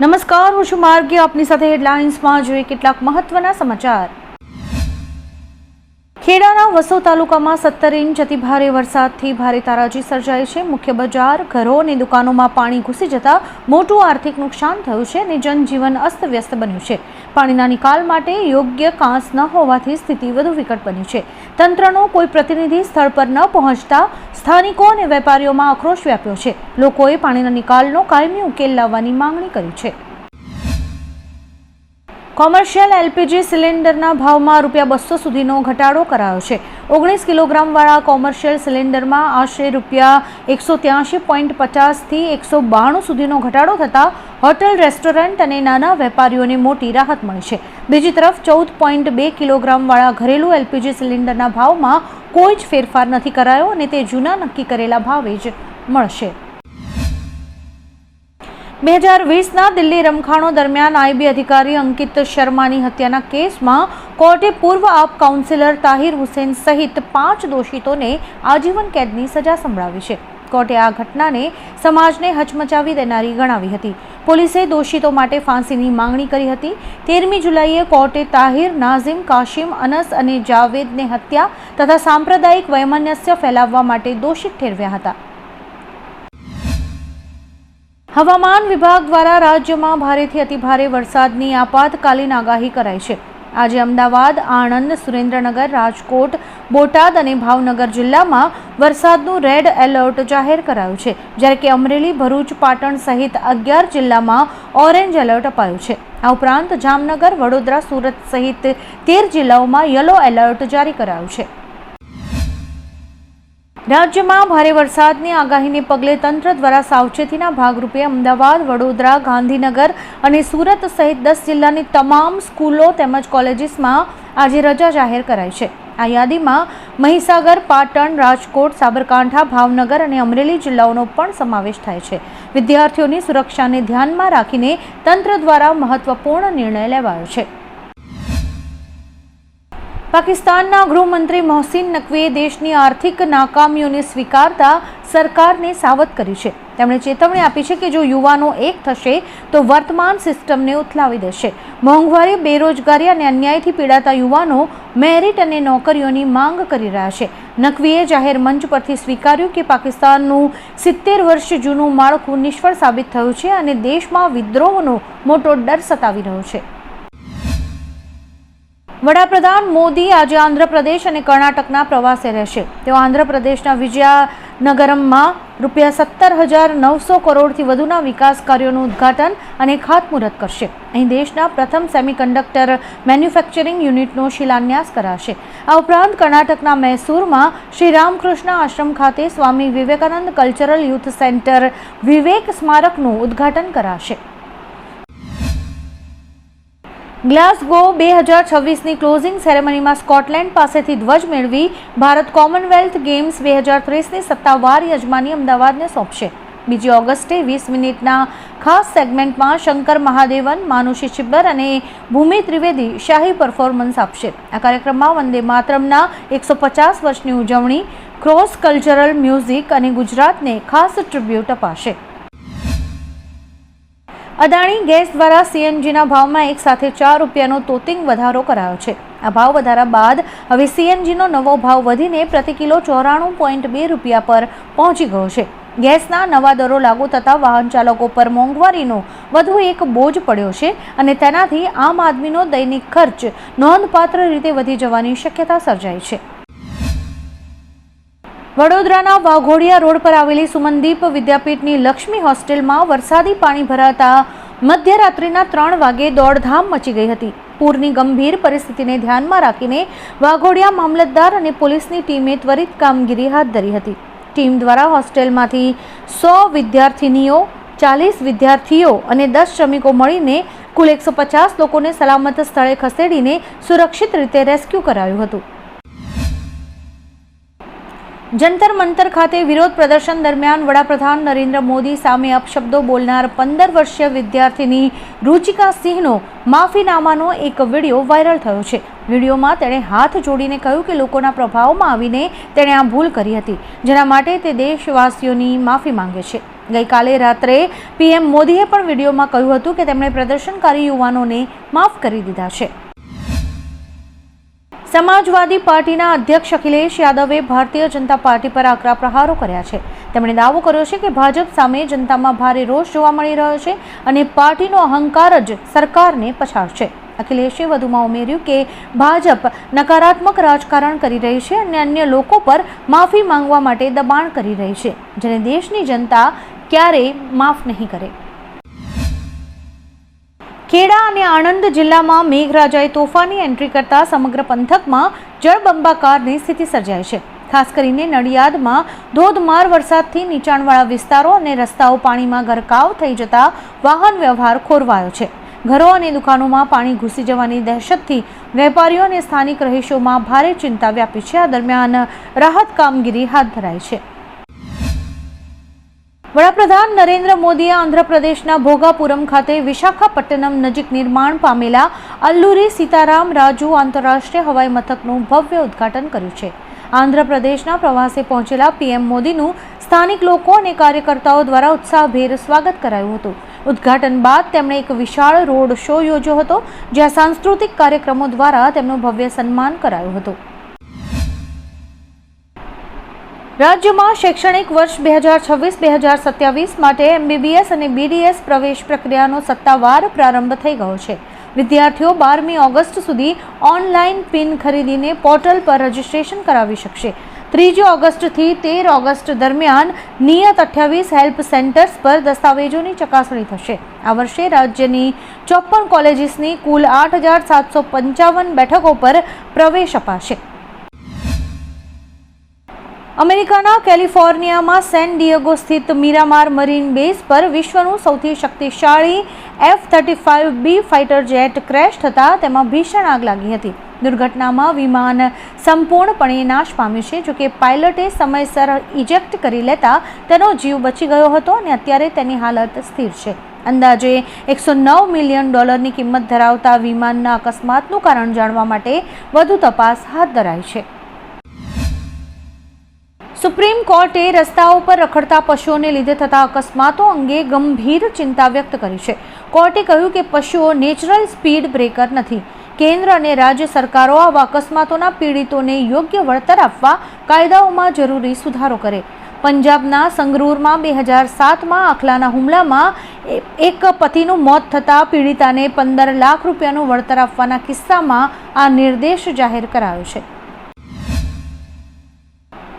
નમસ્કાર, હું છું માર્ગી. આપની સાથે હેડલાઇન્સમાં જોઈએ કેટલાક મહત્વના સમાચાર. ખેડાના વસો તાલુકામાં 17 ઇંચ અતિ ભારે વરસાદથી ભારે તારાજી સર્જાઈ છે. મુખ્ય બજાર, ઘરો અને દુકાનોમાં પાણી ઘૂસી જતા મોટું આર્થિક નુકસાન થયું છે અને જનજીવન અસ્તવ્યસ્ત બન્યું છે. પાણીના નિકાલ માટે યોગ્ય કાંસ ન હોવાથી સ્થિતિ વધુ વિકટ બની છે. તંત્રનો કોઈ પ્રતિનિધિ સ્થળ પર ન પહોંચતા સ્થાનિકો અને વેપારીઓમાં આક્રોશ વ્યાપ્યો છે. લોકોએ પાણીના નિકાલનો કાયમી ઉકેલ લાવવાની માંગણી કરી છે. કોમર્શિયલ એલપીજી સિલિન્ડરના ભાવમાં ₹200 સુધીનો ઘટાડો કરાયો છે. 19 કિલોગ્રામવાળા કોમર્શિયલ સિલિન્ડરમાં આશરે ₹183.50 થી 192 સુધીનો ઘટાડો થતાં હોટલ, રેસ્ટોરન્ટ અને નાના વેપારીઓને મોટી રાહત મળી છે. બીજી તરફ 14.2 કિલોગ્રામવાળા ઘરેલું એલપીજી સિલિન્ડરના ભાવમાં કોઈ જ ફેરફાર નથી કરાયો અને તે જૂના નક્કી કરેલા ભાવે જ મળશે. 2020ના દિલ્હી રમખાણો દરમિયાન આઈબી અધિકારી અંકિત શર્માની હત્યાના કેસમાં કોર્ટે પૂર્વ આપ કાઉન્સિલર તાહિર હુસેન સહિત 5 દોષિતોને આજીવન કેદની સજા સંભળાવી છે. કોર્ટે આ ઘટનાને સમાજને હચમચાવી દેનારી ગણાવી હતી. પોલીસે દોષિતો માટે ફાંસીની માંગણી કરી હતી. 13મી જુલાઈએ કોર્ટે તાહિર, નાઝિમ, કાશિમ, અનસ અને જાવેદને હત્યા તથા સાંપ્રદાયિક વૈમનસ્ય ફેલાવવા માટે દોષિત ઠેરવ્યા હતા. હવામાન વિભાગ દ્વારા રાજ્યમાં ભારેથી અતિભારે વરસાદની આપાતકાલીન આગાહી કરાઈ છે. આજે અમદાવાદ, આણંદ, સુરેન્દ્રનગર, રાજકોટ, બોટાદ અને ભાવનગર જિલ્લામાં વરસાદનું રેડ એલર્ટ જાહેર કરાયું છે, જ્યારે કે અમરેલી, ભરૂચ, પાટણ સહિત 11 જિલ્લામાં ઓરેન્જ એલર્ટ અપાયું છે. આ ઉપરાંત જામનગર, વડોદરા, સુરત સહિત 13 જિલ્લાઓમાં યલો એલર્ટ જારી કરાયું છે. રાજ્યમાં ભારે વરસાદની આગાહીને પગલે તંત્ર દ્વારા સાવચેતીના ભાગરૂપે અમદાવાદ, વડોદરા, ગાંધીનગર અને સુરત સહિત 10 જિલ્લાની તમામ સ્કૂલો તેમજ કોલેજીસમાં આજે રજા જાહેર કરાઈ છે. આ યાદીમાં મહીસાગર, પાટણ, રાજકોટ, સાબરકાંઠા, ભાવનગર અને અમરેલી જિલ્લાઓનો પણ સમાવેશ થાય છે. વિદ્યાર્થીઓની સુરક્ષાને ધ્યાનમાં રાખીને તંત્ર દ્વારા મહત્વપૂર્ણ નિર્ણય લેવાયો છે. પાકિસ્તાનના ગૃહમંત્રી મોહસિન નકવીએ દેશની આર્થિક નાકામીઓને સ્વીકારતા સરકારને સાવધ કરી છે. તેમણે ચેતવણી આપી છે કે જો યુવાનો એક થશે તો વર્તમાન સિસ્ટમને ઉથલાવી દેશે. મોંઘવારી, બેરોજગારી અને અન્યાયથી પીડાતા યુવાનો મેરિટ અને નોકરીઓની માંગ કરી રહ્યા છે. નકવીએ જાહેર મંચ પરથી સ્વીકાર્યું કે પાકિસ્તાનનું 70 વર્ષ જૂનું માળખું નિષ્ફળ સાબિત થયું છે અને દેશમાં વિદ્રોહનો મોટો ડર સતાવી રહ્યો છે. વડાપ્રધાન મોદી આજે આંધ્રપ્રદેશ અને કર્ણાટકના પ્રવાસે રહેશે. તેઓ આંધ્રપ્રદેશના વિજયનગરમમાં ₹17,900 કરોડથી વધુના વિકાસ કાર્યોનું ઉદ્ઘાટન અને ખાતમુહૂર્ત કરશે. અહીં દેશના પ્રથમ સેમિકન્ડક્ટર મેન્યુફેક્ચરિંગ યુનિટનો શિલાન્યાસ કરાશે. આ ઉપરાંત કર્ણાટકના મૈસૂરમાં શ્રી રામકૃષ્ણ આશ્રમ ખાતે Swami Vivekananda cultural youth centre વિવેક સ્મારકનું ઉદ્ઘાટન કરાશે. ગ્લાસગો 2026ની ક્લોઝિંગ સેરેમનીમાં સ્કોટલેન્ડ પાસેથી ધ્વજ મેળવી ભારત કોમનવેલ્થ ગેમ્સ 2030ની સત્તાવાર યજમાની અમદાવાદને સોંપશે. 2 ઓગસ્ટે 20 મિનિટના ખાસ સેગમેન્ટમાં શંકર મહાદેવન, માનુષી છિબ્બર અને ભૂમિ ત્રિવેદી શાહી પરફોર્મન્સ આપશે. આ કાર્યક્રમમાં વંદે માતરમના 150 વર્ષની ઉજવણી, ક્રોસ કલ્ચરલ મ્યુઝિક અને ગુજરાતને ખાસ ટ્રિબ્યુટ અપાશે. અદાણી ગેસ દ્વારા સીએનજીના ભાવમાં એક સાથે ₹4નો તોતિંગ વધારો કરાયો છે. આ ભાવ વધારા બાદ હવે સીએનજીનો નવો ભાવ વધીને પ્રતિ કિલો ₹94.2 પર પહોંચી ગયો છે. ગેસના નવા દરો લાગુ થતાં વાહન ચાલકો પર મોંઘવારીનો વધુ એક બોજ પડ્યો છે અને તેનાથી આમ આદમીનો દૈનિક ખર્ચ નોંધપાત્ર રીતે વધી જવાની શક્યતા સર્જાઈ છે. વડોદરાના વાઘોડિયા રોડ પર આવેલી સુમનદીપ વિદ્યાપીઠની લક્ષ્મી હોસ્ટેલમાં વરસાદી પાણી ભરાતા મધ્યરાત્રિના 3 વાગે દોડધામ મચી ગઈ હતી. પૂરની ગંભીર પરિસ્થિતિને ધ્યાનમાં રાખીને વાઘોડિયા મામલતદાર અને પોલીસની ટીમે ત્વરિત કામગીરી હાથ ધરી હતી. ટીમ દ્વારા હોસ્ટેલમાંથી 100 વિદ્યાર્થિનીઓ, 40 વિદ્યાર્થીઓ અને 10 શ્રમિકો મળીને કુલ 150 લોકોને સલામત સ્થળે ખસેડીને સુરક્ષિત રીતે રેસ્ક્યુ કરાયું હતું. જંતર મંતર ખાતે વિરોધ પ્રદર્શન દરમિયાન વડાપ્રધાન નરેન્દ્ર મોદી સામે અપશબ્દો બોલનાર 15 વર્ષીય વિદ્યાર્થીની રુચિકા સિંહનો માફીનામાનો એક વિડીયો વાયરલ થયો છે. વિડીયોમાં તેણે હાથ જોડીને કહ્યું કે લોકોના પ્રભાવમાં આવીને તેણે આ ભૂલ કરી હતી, જેના માટે તે દેશવાસીઓની માફી માંગે છે. ગઈકાલે રાત્રે પીએમ મોદીએ પણ વિડીયોમાં કહ્યું હતું કે તેમણે પ્રદર્શનકારી યુવાનોને માફ કરી દીધા છે. સમાજવાદી પાર્ટીના અધ્યક્ષ અખિલેશ યાદવે ભારતીય જનતા પાર્ટી પર આકરા પ્રહારો કર્યા છે. તેમણે દાવો કર્યો છે કે ભાજપ સામે જનતામાં ભારે રોષ જોવા મળી રહ્યો છે અને પાર્ટીનો અહંકાર જ સરકારને પછાડશે. અખિલેશે વધુમાં ઉમેર્યું કે ભાજપ નકારાત્મક રાજકારણ કરી રહી છે અને અન્ય લોકો પર માફી માંગવા માટે દબાણ કરી રહી છે, જેને દેશની જનતા ક્યારેય માફ નહીં કરે. ખેડા અને આણંદ જિલ્લામાં મેઘરાજાએ તોફાની એન્ટ્રી કરતા સમગ્ર પંથકમાં જળબંબાકારની સ્થિતિ સર્જાઈ છે. ખાસ કરીને નડિયાદમાં ધોધમાર વરસાદથી નીચાણવાળા વિસ્તારો અને રસ્તાઓ પાણીમાં ગરકાવ થઈ જતા વાહન વ્યવહાર ખોરવાયો છે. ઘરો અને દુકાનોમાં પાણી ઘૂસી જવાની દહેશતથી વેપારીઓ અને સ્થાનિક રહીશોમાં ભારે ચિંતા વ્યાપી છે. આ દરમિયાન રાહત કામગીરી હાથ ધરાઈ છે. વડાપ્રધાન નરેન્દ્ર મોદીએ આંધ્રપ્રદેશના ભોગાપુરમ ખાતે વિશાખાપટ્ટનમ નજીક નિર્માણ પામેલા અલ્લુરી સીતારામ રાજુ આંતરરાષ્ટ્રીય હવાઈ મથકનું ભવ્ય ઉદ્ઘાટન કર્યું છે. આંધ્રપ્રદેશના પ્રવાસે પહોંચેલા પીએમ મોદીનું સ્થાનિક લોકો અને કાર્યકર્તાઓ દ્વારા ઉત્સાહભેર સ્વાગત કરાયું હતું. ઉદ્ઘાટન બાદ તેમણે એક વિશાળ રોડ શો યોજ્યો હતો, જ્યાં સાંસ્કૃતિક કાર્યક્રમો દ્વારા તેમનું ભવ્ય સન્માન કરાયું હતું. રાજ્યમાં શૈક્ષણિક વર્ષ 2026-2027 માટે એમબીબીએસ અને બીડીએસ પ્રવેશ પ્રક્રિયાનો સત્તાવાર પ્રારંભ થઈ ગયો છે. વિદ્યાર્થીઓ 12મી ઓગસ્ટ સુધી ઓનલાઈન પિન ખરીદીને પોર્ટલ પર રજીસ્ટ્રેશન કરાવી શકશે. 3 ઓગસ્ટથી 13 ઓગસ્ટ દરમિયાન નિયત 28 હેલ્પ સેન્ટર્સ પર દસ્તાવેજોની ચકાસણી થશે. આ વર્ષે રાજ્યની 54 કોલેજીસની કુલ 8,755 બેઠકો પર પ્રવેશ અપાશે. અમેરિકાના કેલિફોર્નિયામાં સેન ડિયેગો સ્થિત મિરામાર મરીન બેઝ પર વિશ્વનું સૌથી શક્તિશાળી F-35B ફાઇટર જેટ ક્રેશ થતાં તેમાં ભીષણ આગ લાગી હતી. દુર્ઘટનામાં વિમાન સંપૂર્ણપણે નાશ પામ્યું છે. જોકે પાયલટે સમયસર ઇજેક્ટ કરી લેતા તેનો જીવ બચી ગયો હતો અને અત્યારે તેની હાલત સ્થિર છે. અંદાજે $109 મિલિયન કિંમત ધરાવતા વિમાનના અકસ્માતનું કારણ જાણવા માટે વધુ તપાસ હાથ ધરાઈ છે. સુપ્રીમ કોર્ટે રસ્તાઓ પર રખડતા પશુઓને લીધે થતા અકસ્માતો અંગે ગંભીર ચિંતા વ્યક્ત કરી છે. કોર્ટે કહ્યું કે પશુઓ નેચરલ સ્પીડ બ્રેકર નથી. કેન્દ્ર અને રાજ્ય સરકારો આવા અકસ્માતોના પીડિતોને યોગ્ય વળતર આપવા કાયદાઓમાં જરૂરી સુધારો કરે. પંજાબના સંગરૂરમાં 2007માં આખલાના હુમલામાં એક પતિનું મોત થતાં પીડિતાને 15 લાખ રૂપિયાનું વળતર આપવાના કિસ્સામાં આ નિર્દેશ જાહેર કરાયો છે.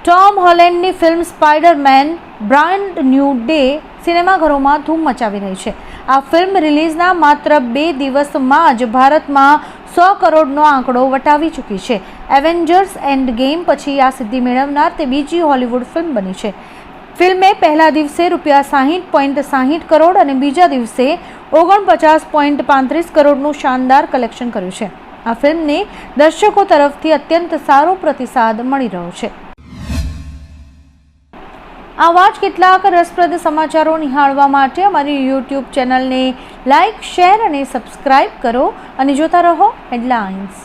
ટોમ હોલેન્ડની film Spiderman brand new day સિનેમાઘરોમાં ધૂમ મચાવી રહી છે. આ ફિલ્મ રિલીઝના માત્ર 2 દિવસમાં જ ભારતમાં 100 કરોડનો આંકડો વટાવી ચૂકી છે. એવેન્જર્સ એન્ડ ગેમ પછી આ સિદ્ધિ મેળવનાર તે બીજી હોલિવૂડ ફિલ્મ બની છે. ફિલ્મે પહેલા દિવસે ₹60.60 કરોડ અને બીજા દિવસે $49.35 કરોડનું શાનદાર કલેક્શન કર્યું છે. આ ફિલ્મને દર્શકો તરફથી અત્યંત સારો પ્રતિસાદ મળી રહ્યો છે. આવા જ કેટલાક રસપ્રદ સમાચારો નિહાળવા માટે અમારી YouTube ચેનલને લાઇક, શેર અને સબસ્ક્રાઇબ કરો અને જોતા રહો હેડલાઇન્સ.